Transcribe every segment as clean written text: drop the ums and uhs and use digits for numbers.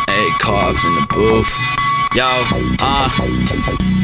Hey, cough in the booth. Yo,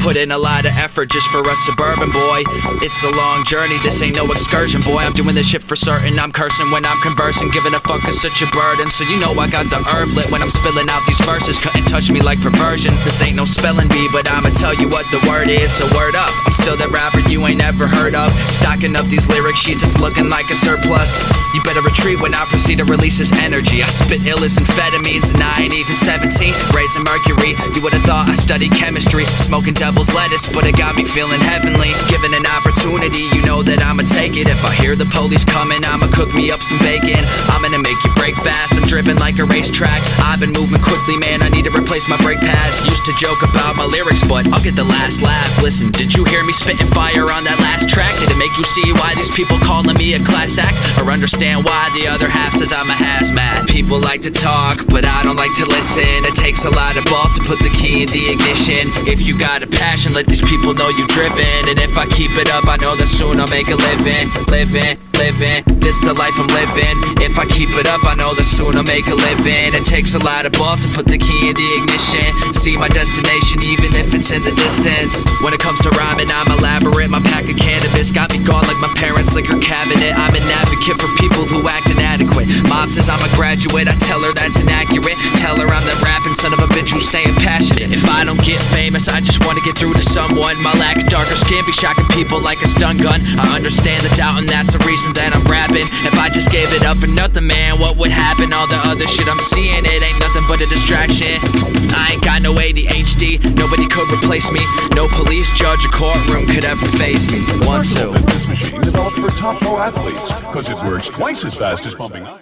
put in a lot of effort just for a suburban boy. It's a long journey, this ain't no excursion, boy. I'm doing this shit for certain, I'm cursing when I'm conversing. Giving a fuck is such a burden, so you know I got the herb lit when I'm spilling out these verses. Couldn't touch me like perversion, this ain't no spelling bee, but I'ma tell you what the word is, so word up. I'm still that rapper you ain't ever heard of. Stocking up these lyric sheets, it's looking like a surplus. You better retreat when I proceed to release this energy. I spit ill as amphetamines and I ain't even 17. Raising mercury, you would've thought I studied chemistry. Smoking devil's lettuce, but it got me feeling heavenly. Given an opportunity, you know that I'ma take it. If I hear the police coming, I'ma cook me up some bacon. I'm gonna make you break fast, I'm driven like a racetrack. I've been moving quickly, man, I need to replace my brake pads. Used to joke about my lyrics, but I'll get the last laugh. Listen, did you hear me spitting fire on that last track? Did it make you see why these people calling me a class act? Or understand why the other half says I'm a hazmat? People like to talk, but I don't like to listen. It takes a lot of balls to put the key in the ignition. If you got a passion, let these people know you driven. And if I keep it up, I know that soon I'll make a living. This the life I'm living. If I keep it up, I know that soon I'll make a living. It takes a lot of balls to put the key in the ignition. See my destination even if it's in the distance. When it comes to rhyming, I'm elaborate. My pack of cannabis got me gone like my parents' liquor cabinet. I'm an advocate for people who act inadequate. Mom says I'm a graduate, I tell her that's inaccurate. Tell her I'm the rapping son of a bitch who's staying passionate. If I don't get famous, I just wanna get through to someone. My lack of darker skin be shocking people like a stun gun. I understand the doubt and that's the reason that I'm rapping. If I just gave it up for nothing, man, what would happen? All the other shit I'm seeing, it ain't nothing but a distraction. I ain't got no ADHD, nobody could replace me. No police, judge, or courtroom could ever face me. One, two. This machine developed for top pro athletes, because it works twice as fast as pumping iron.